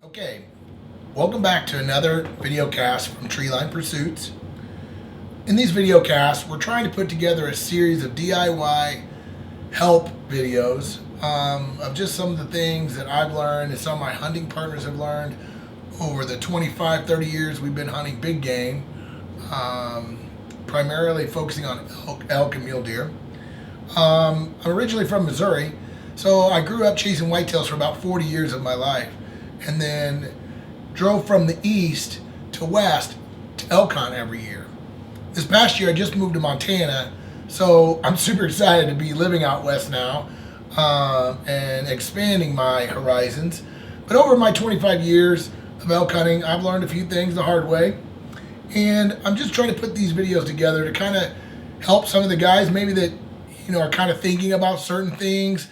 Okay, welcome back to another video cast from Treeline Pursuits. In these video casts, we're trying to put together a series of DIY help videos of just some of the things that I've learned and some of my hunting partners have learned over the 25-30 years we've been hunting big game, primarily focusing on elk and mule deer. I'm originally from Missouri, so I grew up chasing whitetails for about 40 years of my life, and then drove from the east to west to elk hunt every year. This past year I just moved to Montana, so I'm super excited to be living out west now and expanding my horizons. But over my 25 years of elk hunting, I've learned a few things the hard way, and I'm just trying to put these videos together to kind of help some of the guys maybe that are kind of thinking about certain things.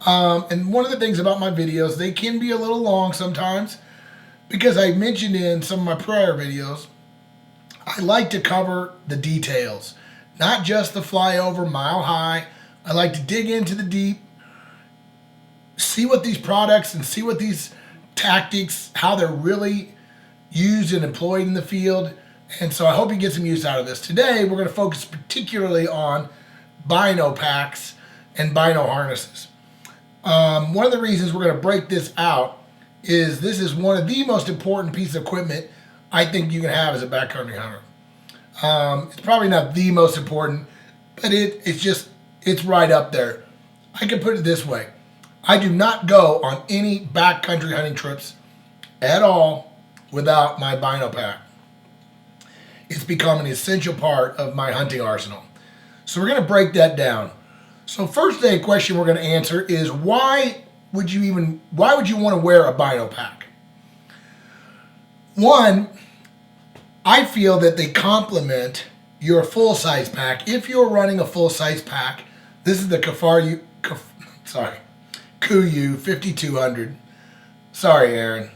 And one of the things about my videos, they can be a little long sometimes because I mentioned in some of my prior videos, I like to cover the details, not just the flyover mile high. I like to dig into the deep, see what these products and see what these tactics, how they're really used and employed in the field. And so I hope you get some use out of this. Today, we're going to focus particularly on Bino packs and Bino harnesses. One of the reasons we're going to break this out is this is one of the most important pieces of equipment I think you can have as a backcountry hunter. It's probably not the most important, but it's right up there. I can put it this way. I do not go on any backcountry hunting trips at all without my Bino pack. It's become an essential part of my hunting arsenal. So we're going to break that down. So first day question we're going to answer is why would you want to wear a Bino pack? One, I feel that they complement your full-size pack. If you're running a full-size pack, this is the KUIU 5200. Sorry, Aaron.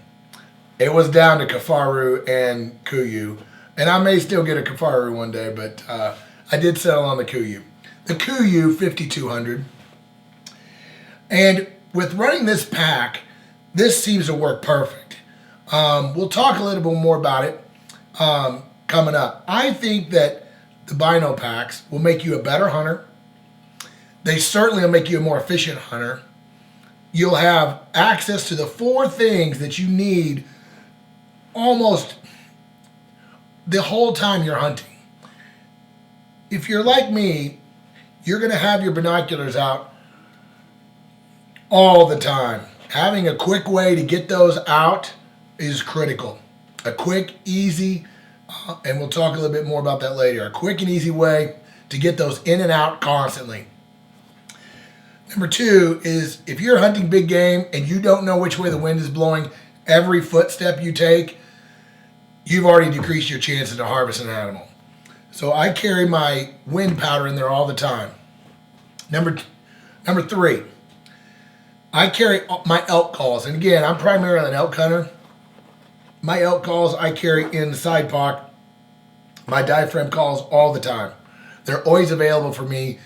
It was down to Kifaru and KUIU. And I may still get a Kifaru one day, but I did settle on the KUIU. The KUIU 5200. And with running this pack, this seems to work perfect. We'll talk a little bit more about it coming up. I think that the Bino packs will make you a better hunter. They certainly will make you a more efficient hunter. You'll have access to the four things that you need almost the whole time you're hunting. If you're like me, you're going to have your binoculars out all the time. Having a quick way to get those out is critical. A quick, easy, and we'll talk a little bit more about that later. A quick and easy way to get those in and out constantly. Number two is if you're hunting big game and you don't know which way the wind is blowing, every footstep you take, you've already decreased your chances to harvest an animal. So I carry my wind powder in there all the time. Number three, I carry my elk calls. And again, I'm primarily an elk hunter. My elk calls I carry in the side pocket. My diaphragm calls all the time. They're always available for me.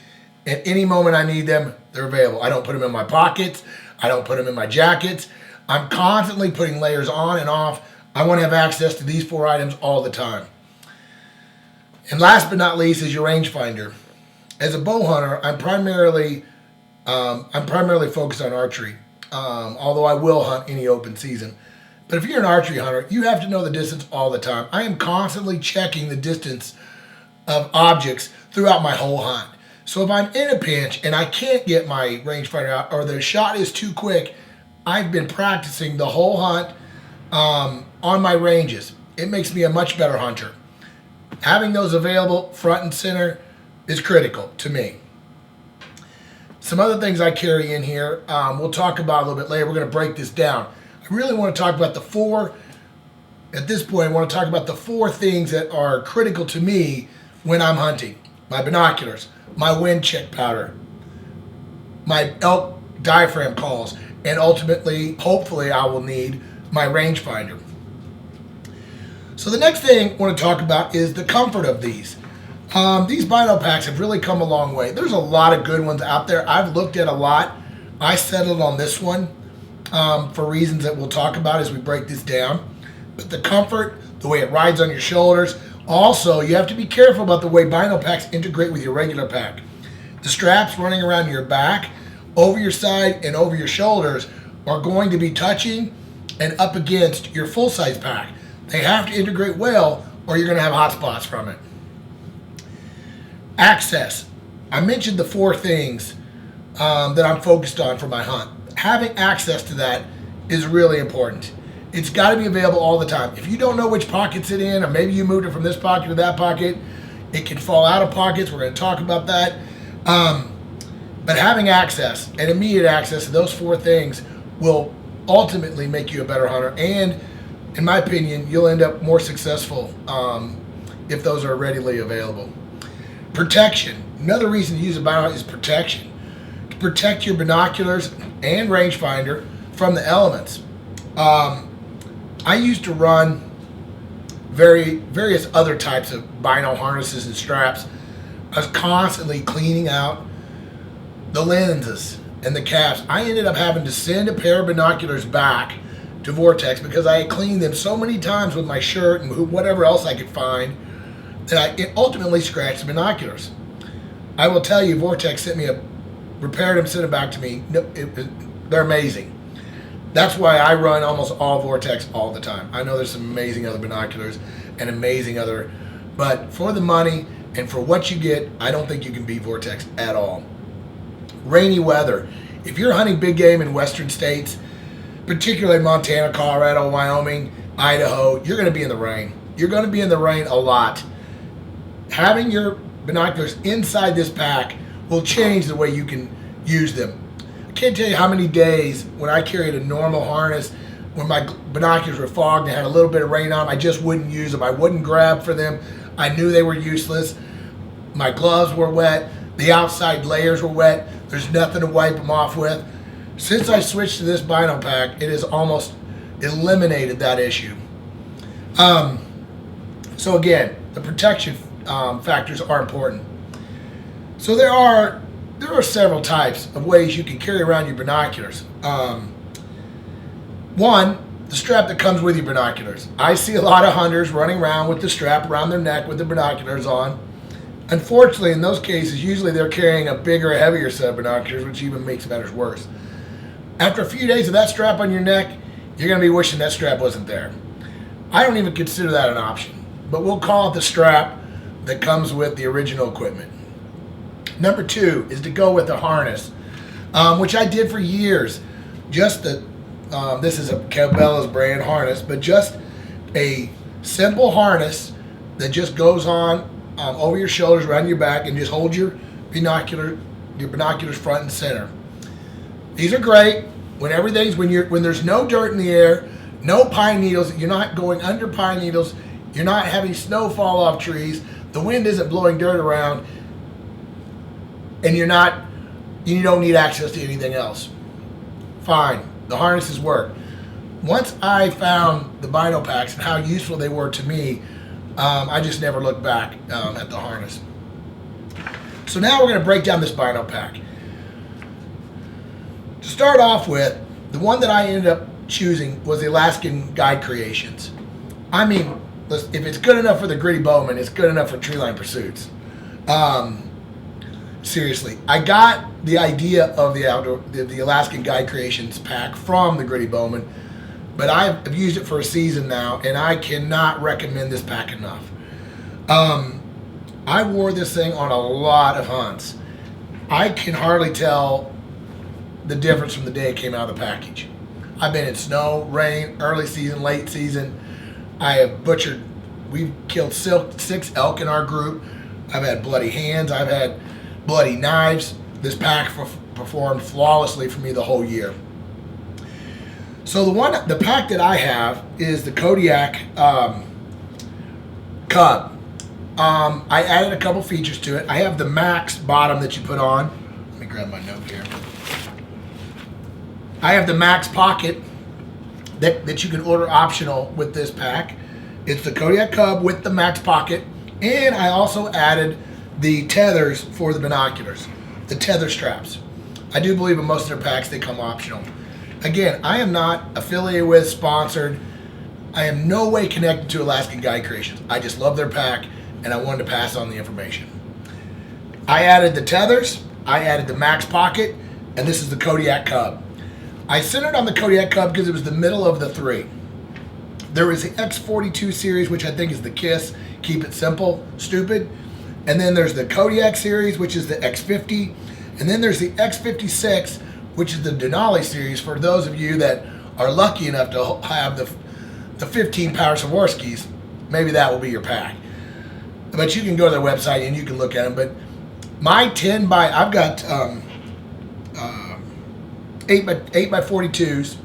At any moment I need them, they're available. I don't put them in my pockets. I don't put them in my jackets. I'm constantly putting layers on and off. I want to have access to these four items all the time. And last but not least is your rangefinder. As a bow hunter, I'm primarily focused on archery, although I will hunt any open season. But if you're an archery hunter, you have to know the distance all the time. I am constantly checking the distance of objects throughout my whole hunt. So if I'm in a pinch and I can't get my rangefinder out or the shot is too quick, I've been practicing the whole hunt on my ranges. It makes me a much better hunter. Having those available front and center is critical to me. Some other things I carry in here, we'll talk about a little bit later. We're going to break this down. I really want to talk about at this point, I want to talk about the four things that are critical to me when I'm hunting. My binoculars, my wind check powder, my elk diaphragm calls, and ultimately, hopefully, I will need my rangefinder. So the next thing I want to talk about is the comfort of these. These Bino packs have really come a long way. There's a lot of good ones out there. I've looked at a lot. I settled on this one. for reasons that we'll talk about as we break this down. But the comfort, the way it rides on your shoulders. Also, you have to be careful about the way Bino packs integrate with your regular pack. The straps running around your back, over your side, and over your shoulders are going to be touching and up against your full-size pack. They have to integrate well, or you're going to have hot spots from it. Access. I mentioned the 4 things that I'm focused on for my hunt. Having access to that is really important. It's got to be available all the time. If you don't know which pockets it in, or maybe you moved it from this pocket to that pocket, it can fall out of pockets. We're going to talk about that. But having access and immediate access to those 4 things will ultimately make you a better hunter. And in my opinion, you'll end up more successful if those are readily available. Protection. Another reason to use a bino is protection. To protect your binoculars and rangefinder from the elements. I used to run various other types of bino harnesses and straps. I was constantly cleaning out the lenses and the caps. I ended up having to send a pair of binoculars back to Vortex because I had cleaned them so many times with my shirt and whatever else I could find that it ultimately scratched the binoculars. I will tell you, Vortex sent me repaired them, sent them back to me. They're amazing. That's why I run almost all Vortex all the time. I know there's some amazing other binoculars and amazing other, but for the money and for what you get, I don't think you can beat Vortex at all. Rainy weather. If you're hunting big game in western states, particularly Montana, Colorado, Wyoming, Idaho, you're going to be in the rain. You're going to be in the rain a lot. Having your binoculars inside this pack will change the way you can use them. I can't tell you how many days when I carried a normal harness, when my binoculars were fogged and had a little bit of rain on them, I just wouldn't use them. I wouldn't grab for them. I knew they were useless. My gloves were wet. The outside layers were wet. There's nothing to wipe them off with. Since I switched to this bino pack, it has almost eliminated that issue. So again, the protection factors are important. So there are several types of ways you can carry around your binoculars. One, the strap that comes with your binoculars. I see a lot of hunters running around with the strap around their neck with the binoculars on. Unfortunately, in those cases, usually they're carrying a bigger, heavier set of binoculars, which even makes matters worse. After a few days of that strap on your neck, you're going to be wishing that strap wasn't there. I don't even consider that an option, but we'll call it the strap that comes with the original equipment. Number 2 is to go with a harness, which I did for years. Just this is a Cabela's brand harness, but just a simple harness that just goes on over your shoulders, around your back, and just hold your binoculars front and center. These are great when there's no dirt in the air, no pine needles. You're not going under pine needles. You're not having snow fall off trees. The wind isn't blowing dirt around, and you don't need access to anything else. Fine, the harnesses work. Once I found the bino packs and how useful they were to me, I just never looked back at the harness. So now we're going to break down this bino pack. To start off with, the one that I ended up choosing was the Alaskan Guide Creations. I mean, if it's good enough for the gritty bowman, it's good enough for tree line pursuits. Seriously, I got the idea of the Alaskan Guide Creations pack from the gritty bowman, but I've used it for a season now, and I cannot recommend this pack enough. I wore this thing on a lot of hunts. I can hardly tell the difference from the day it came out of the package. I've been in snow, rain, early season, late season. We've killed 6 elk in our group. I've had bloody hands. I've had bloody knives. This pack performed flawlessly for me the whole year. So the pack that I have is the Kodiak Cub. I added a couple features to it. I have the Max bottom that you put on. Let me grab my note here. I have the Max pocket that you can order optional with this pack. It's the Kodiak Cub with the Max pocket, and I also added the tethers for the binoculars, the tether straps. I do believe in most of their packs they come optional. Again, I am not affiliated with, sponsored. I am no way connected to Alaskan Guide Creations. I just love their pack, and I wanted to pass on the information. I added the Tethers, I added the Max Pocket, and this is the Kodiak Cub. I centered on the Kodiak Cub because it was the middle of the three. There is the X42 series, which I think is the KISS, keep it simple, stupid. And then there's the Kodiak series, which is the X50. And then there's the X56, which is the Denali series for those of you that are lucky enough to have the 15 Power Sawarskis. Maybe that will be your pack. But you can go to their website and you can look at them. But my 10 by, I've got 8 by 42s.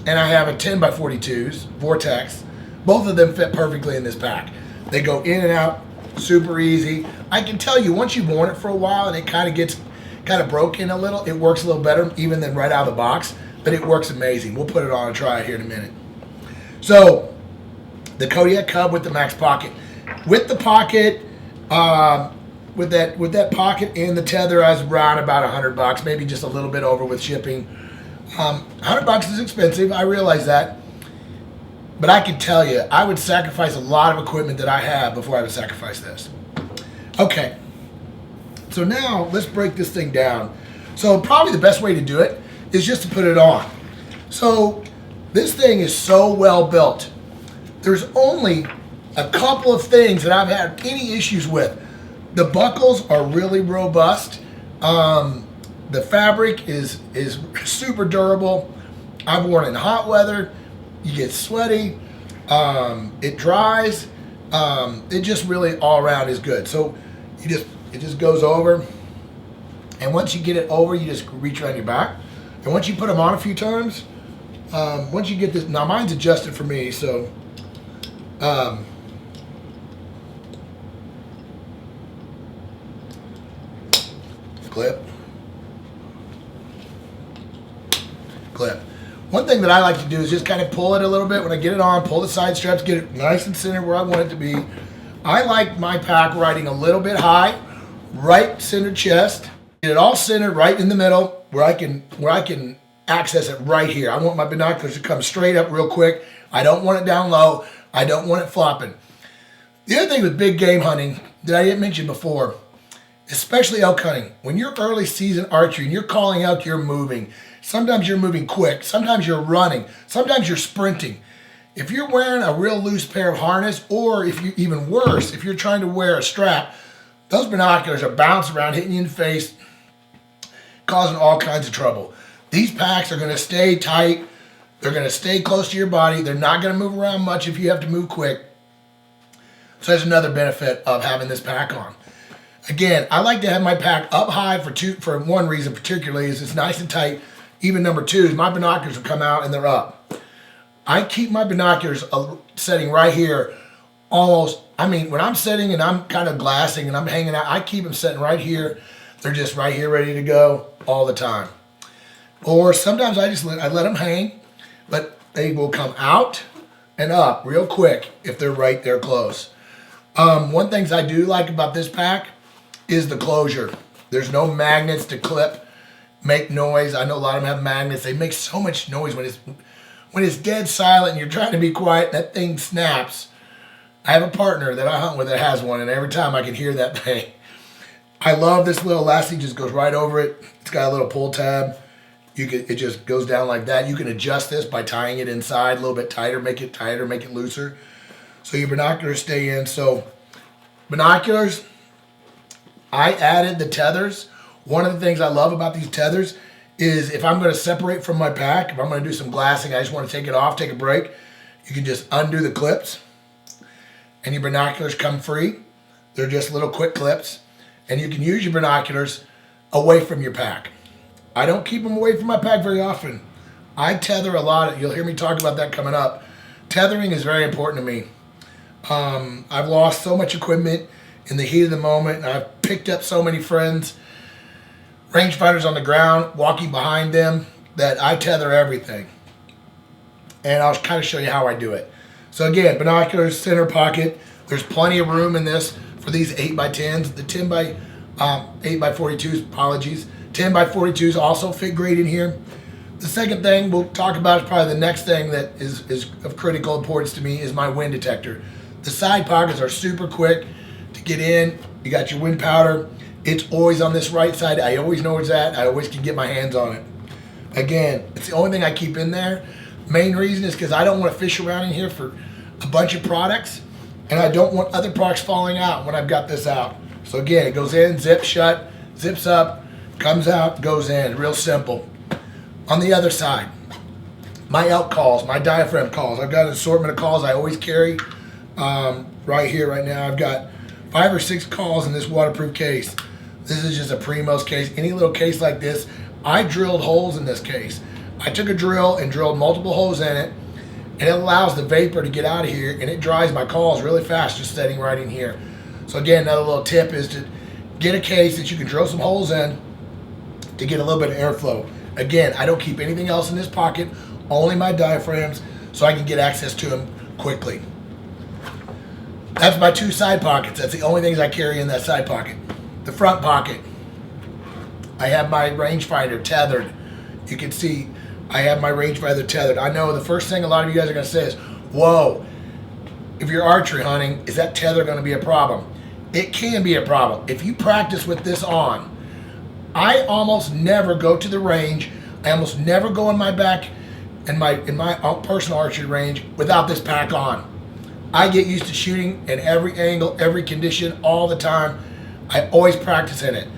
And I have a 10 by 42s, Vortex. Both of them fit perfectly in this pack. They go in and out super easy. I can tell you, once you've worn it for a while and it kind of gets broken a little, it works a little better even than right out of the box, but it works amazing. We'll put it on and try it here in a minute. So, the Kodiak Cub with the Max Pocket. With the pocket, with that pocket and the tether, I was around about $100, maybe just a little bit over with shipping. $100 is expensive, I realize that. But I can tell you, I would sacrifice a lot of equipment that I have before I would sacrifice this. Okay, so now let's break this thing down. So probably the best way to do it is just to put it on. So this thing is so well built. There's only a couple of things that I've had any issues with. The buckles are really robust. The fabric is super durable. I've worn it in hot weather. You get sweaty. It dries. It just really all around is good. So it just goes over. And once you get it over, you just reach around your back. And once you put them on a few times, once you get this, now mine's adjusted for me, so clip. One thing that I like to do is just kind of pull it a little bit when I get it on, pull the side straps, get it nice and centered where I want it to be. I like my pack riding a little bit high, right center chest, get it all centered right in the middle where I can access it right here. I want my binoculars to come straight up real quick. I don't want it down low. I don't want it flopping. The other thing with big game hunting that I didn't mention before, especially elk hunting, when you're early season archery and you're calling elk, you're moving. Sometimes you're moving quick. Sometimes you're running. Sometimes you're sprinting. If you're wearing a real loose pair of harness, or if you even worse, if you're trying to wear a strap, those binoculars are bouncing around, hitting you in the face, causing all kinds of trouble. These packs are going to stay tight. They're going to stay close to your body. They're not going to move around much if you have to move quick. So that's another benefit of having this pack on. Again, I like to have my pack up high for one reason particularly is it's nice and tight. Even number two is my binoculars will come out and they're up. I keep my binoculars setting right here almost, I mean, when I'm sitting and I'm kind of glassing and I'm hanging out, I keep them sitting right here. They're just right here ready to go all the time. Or sometimes I let them hang, but they will come out and up real quick if they're right there close. One thing I do like about this pack is the closure. There's no magnets to clip, make noise. I know a lot of them have magnets. They make so much noise when it's dead silent and you're trying to be quiet, that thing snaps. I have a partner that I hunt with that has one, and every time I can hear that thing. I love this little elastic, just goes right over it. It's got a little pull tab. It just goes down like that. You can adjust this by tying it inside a little bit tighter, make it looser. So your binoculars stay in. So binoculars, I added the tethers. One of the things I love about these tethers is if I'm going to separate from my pack, if I'm going to do some glassing, I just want to take it off, take a break, you can just undo the clips and your binoculars come free. They're just little quick clips, and you can use your binoculars away from your pack. I don't keep them away from my pack very often. I tether a lot. You'll hear me talk about that coming up. Tethering is very important to me. I've lost so much equipment in the heat of the moment, and I've picked up so many friends, rangefinders on the ground, walking behind them, that I tether everything. And I'll kind of show you how I do it. So again, binoculars, center pocket. There's plenty of room in this for these 8x10s. The 10 by 8x42s, apologies, 10 by 42s also fit great in here. The second thing we'll talk about is probably the next thing that is of critical importance to me is my wind detector. The side pockets are super quick to get in. You got your wind powder. It's always on this right side. I always know where it's at. I always can get my hands on it. Again, it's the only thing I keep in there. Main reason is because I don't want to fish around in here for a bunch of products, and I don't want other products falling out when I've got this out. So again, it goes in, zips shut, zips up, comes out, goes in. Real simple. On the other side, my elk calls, my diaphragm calls. I've got an assortment of calls I always carry. Right here, right now, I've got 5 or 6 calls in this waterproof case. This is just a Primos case. Any little case like this, I drilled holes in this case. I took a drill and drilled multiple holes in it, and it allows the vapor to get out of here, and it dries my calls really fast just sitting right in here. So again, another little tip is to get a case that you can drill some holes in to get a little bit of airflow. Again, I don't keep anything else in this pocket, only my diaphragms, so I can get access to them quickly. That's my 2 side pockets. That's the only things I carry in that side pocket. The front pocket, I have my rangefinder tethered. You can see I have my rangefinder tethered. I know the first thing a lot of you guys are going to say is, whoa, if you're archery hunting, is that tether going to be a problem? It can be a problem. If you practice with this on, I almost never go to the range. I almost never go in my back in my personal archery range without this pack on. I get used to shooting in every angle, every condition, all the time. I always practice in it.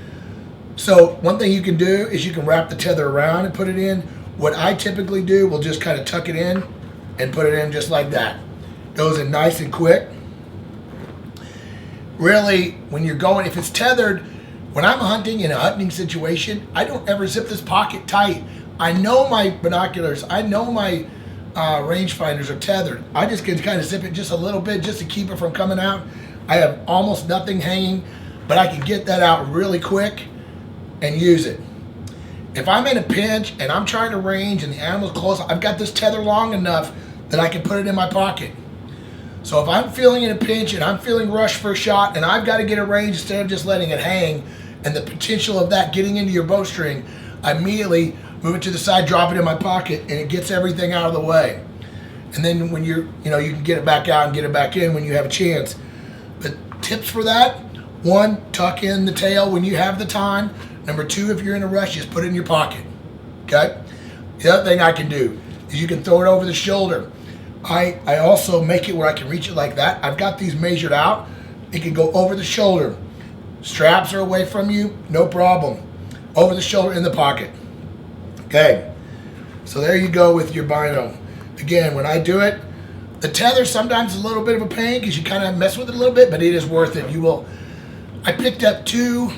So one thing you can do is you can wrap the tether around and put it in. What I typically do, we'll just kind of tuck it in and put it in just like that. Goes in nice and quick. Really, when you're going, if it's tethered, when I'm hunting in a hunting situation, I don't ever zip this pocket tight. I know my binoculars, I know my rangefinders are tethered. I just can kind of zip it just a little bit just to keep it from coming out. I have almost nothing hanging, but I can get that out really quick and use it. If I'm in a pinch and I'm trying to range and the animal's close, I've got this tether long enough that I can put it in my pocket. So if I'm feeling in a pinch and I'm feeling rushed for a shot and I've got to get a range instead of just letting it hang, and the potential of that getting into your bowstring, I immediately move it to the side, drop it in my pocket, and it gets everything out of the way. And then when you can get it back out and get it back in when you have a chance. But tips for that: 1, tuck in the tail when you have the time. Number 2, if you're in a rush, just put it in your pocket. Okay? The other thing I can do is you can throw it over the shoulder. I also make it where I can reach it like that. I've got these measured out. It can go over the shoulder. Straps are away from you, no problem. Over the shoulder in the pocket. Okay, so there you go with your Bino. Again, when I do it, the tether sometimes is a little bit of a pain because you kind of mess with it a little bit, but it is worth it. I picked up two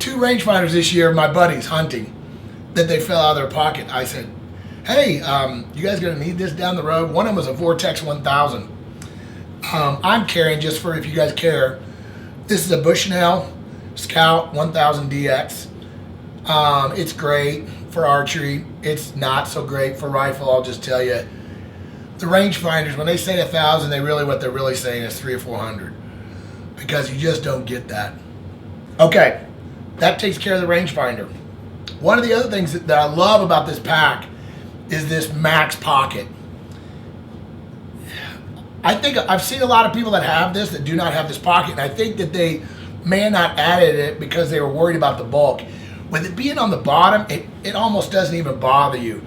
rangefinders this year, my buddies hunting, that they fell out of their pocket. I said, hey, you guys gonna need this down the road? One of them was a Vortex 1000. I'm carrying, just for if you guys care, this is a Bushnell Scout 1000 DX. It's great for archery. It's not so great for rifle, I'll just tell you. The rangefinders, when they say 1,000, what they're really saying is 300 or 400, because you just don't get that. Okay, that takes care of the rangefinder. One of the other things that I love about this pack is this max pocket. I think I've seen a lot of people that have this that do not have this pocket, and I think that they may have not added it because they were worried about the bulk. With it being on the bottom, it almost doesn't even bother you.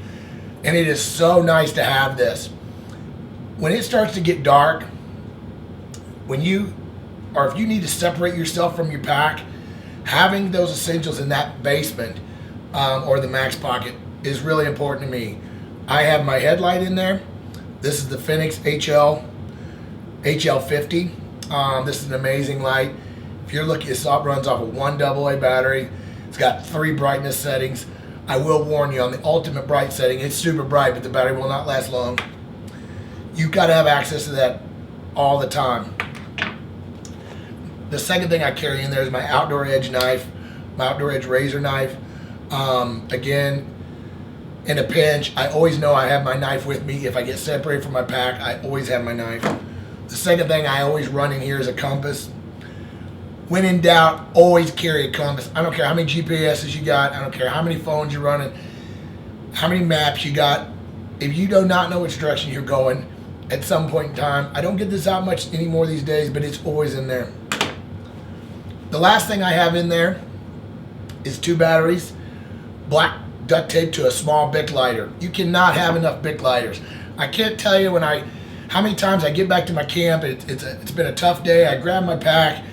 And it is so nice to have this. When it starts to get dark, if you need to separate yourself from your pack, having those essentials in that basement or the max pocket is really important to me. I have my headlight in there. This is the Phoenix HL50. This is an amazing light. If you're looking, it runs off of 1 AA battery. It's got 3 brightness settings. I will warn you, on the ultimate bright setting, it's super bright, but the battery will not last long. You've got to have access to that all the time. The second thing I carry in there is my outdoor edge knife, my outdoor edge razor knife. Again, in a pinch, I always know I have my knife with me. If I get separated from my pack, I always have my knife. The second thing I always run in here is a compass. When in doubt, always carry a compass. I don't care how many GPSs you got. I don't care how many phones you're running, how many maps you got. If you do not know which direction you're going at some point in time, I don't get this out much anymore these days, but it's always in there. The last thing I have in there is 2 batteries, black duct tape to a small Bic lighter. You cannot have enough Bic lighters. I can't tell you how many times I get back to my camp. It's been a tough day. I grab my pack.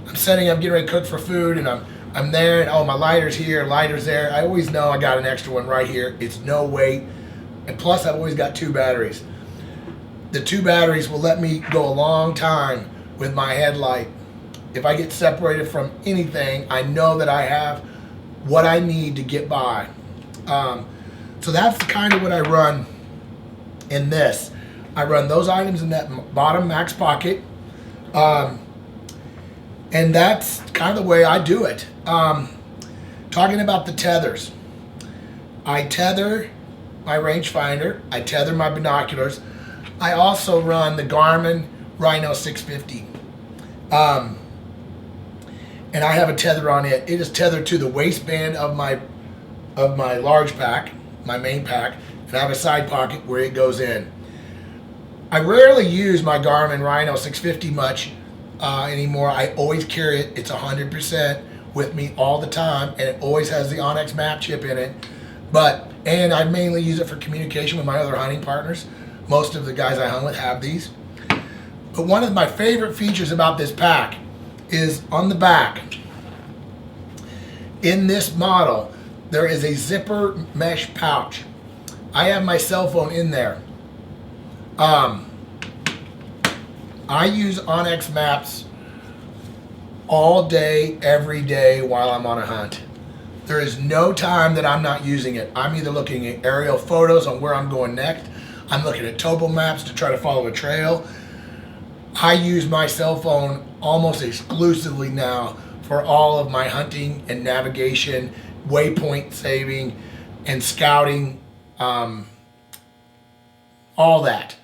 I'm setting up, getting ready to cook for food, and I'm there, and oh, my lighter's here, lighter's there. I always know I got an extra one right here. It's no weight, and plus I've always got 2 batteries. The 2 batteries will let me go a long time with my headlight. If I get separated from anything, I know that I have what I need to get by. So that's kind of what I run in this. I run those items in that bottom max pocket. And that's kind of the way I do it. Talking about the tethers. I tether my rangefinder. I tether my binoculars. I also run the Garmin Rhino 650. And I have a tether on it. It is tethered to the waistband of my large pack, my main pack, and I have a side pocket where it goes in. I rarely use my Garmin Rhino 650 much anymore. I always carry it. It's 100% with me all the time, and it always has the Onyx map chip in it. And I mainly use it for communication with my other hunting partners. Most of the guys I hunt with have these. But one of my favorite features about this pack is on the back. In this model, there is a zipper mesh pouch. I have my cell phone in there. I use Onyx maps all day, every day while I'm on a hunt. There is no time that I'm not using it. I'm either looking at aerial photos on where I'm going next. I'm looking at topo maps to try to follow a trail. I use my cell phone almost exclusively now for all of my hunting and navigation, waypoint saving, and scouting, all that.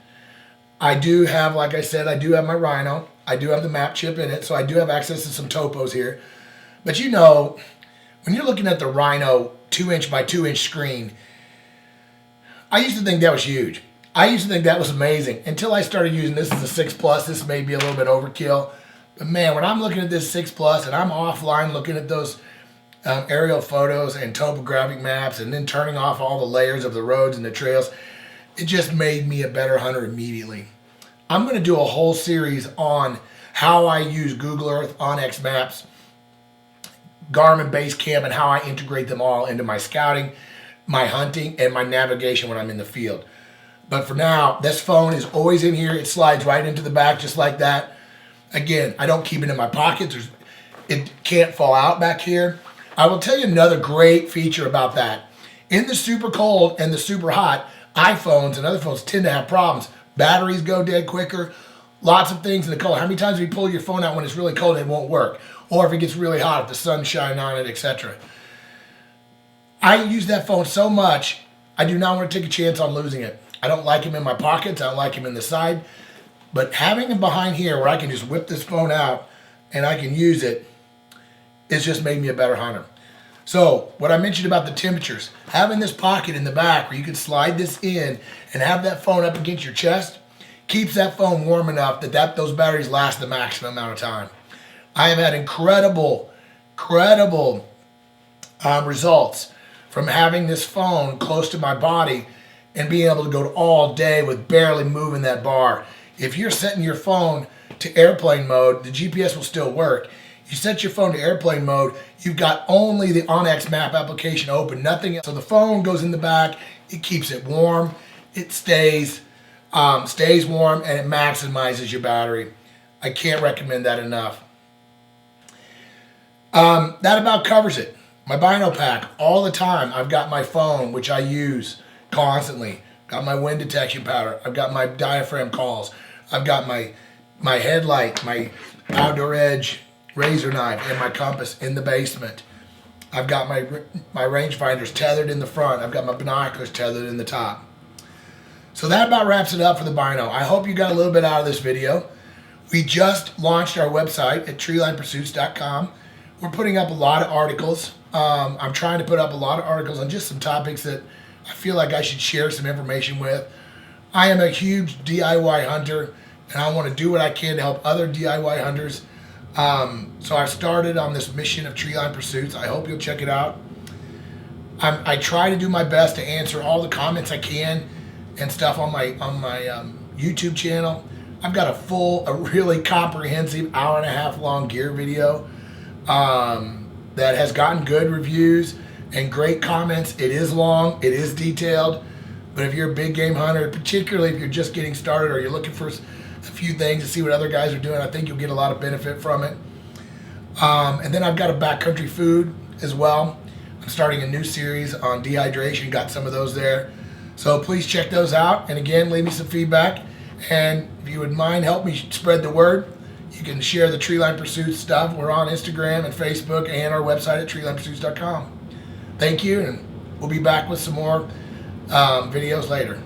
I do have, like I said, I do have my Rhino. I do have the map chip in it, so I do have access to some topos here. But you know, when you're looking at the Rhino 2-inch by 2-inch screen, I used to think that was huge. I used to think that was amazing until I started using this as a 6 Plus. This may be a little bit overkill. But man, when I'm looking at this 6 Plus and I'm offline looking at those aerial photos and topographic maps and then turning off all the layers of the roads and the trails, it just made me a better hunter immediately. I'm going to do a whole series on how I use Google Earth, Onyx Maps, Garmin Basecamp, and how I integrate them all into my scouting, my hunting, and my navigation when I'm in the field. But for now, this phone is always in here. It slides right into the back just like that. Again, I don't keep it in my pockets. It can't fall out back here. I will tell you another great feature about that. In the super cold and the super hot, iPhones and other phones tend to have problems. Batteries go dead quicker. Lots of things in the cold. How many times do you pull your phone out when it's really cold and it won't work? Or if it gets really hot, if the sun's shining on it, etc. I use that phone so much, I do not want to take a chance on losing it. I don't like him in my pockets. I don't like him in the side. But having him behind here where I can just whip this phone out and I can use it, it's just made me a better hunter. So what I mentioned about the temperatures, having this pocket in the back where you can slide this in and have that phone up against your chest keeps that phone warm enough that those batteries last the maximum amount of time. I have had incredible results from having this phone close to my body and being able to go all day with barely moving that bar. If you're setting your phone to airplane mode, the GPS will still work. You set your phone to airplane mode, you've got only the Onyx map application open, nothing else. So the phone goes in the back, it keeps it warm, it stays warm, and it maximizes your battery. I can't recommend that enough. That about covers it. My Bino pack, all the time, I've got my phone, which I use constantly. Got my wind detection powder. I've got my diaphragm calls. I've got my headlight, my outdoor edge razor knife, and my compass in the basement. I've got my rangefinders tethered in the front. I've got my binoculars tethered in the top. So that about wraps it up for the Bino. I hope you got a little bit out of this video. We just launched our website at treelinepursuits.com. We're putting up a lot of articles. I'm trying to put up a lot of articles on just some topics that I feel like I should share some information with. I am a huge DIY hunter, and I want to do what I can to help other DIY hunters. So I've started on this mission of Treeline Pursuits. I hope you'll check it out. I try to do my best to answer all the comments I can and stuff on my YouTube channel. I've got a really comprehensive 1.5 hour long gear video that has gotten good reviews and great comments. It is long, it is detailed, but if you're a big game hunter, particularly if you're just getting started or you're looking for a few things to see what other guys are doing, I think you'll get a lot of benefit from it. And then I've got a backcountry food as well. I'm starting a new series on dehydration, got some of those there. So please check those out. And again, leave me some feedback. And if you would mind, help me spread the word. You can share the Treeline Pursuits stuff. We're on Instagram and Facebook and our website at treelinepursuits.com. Thank you, and we'll be back with some more videos later.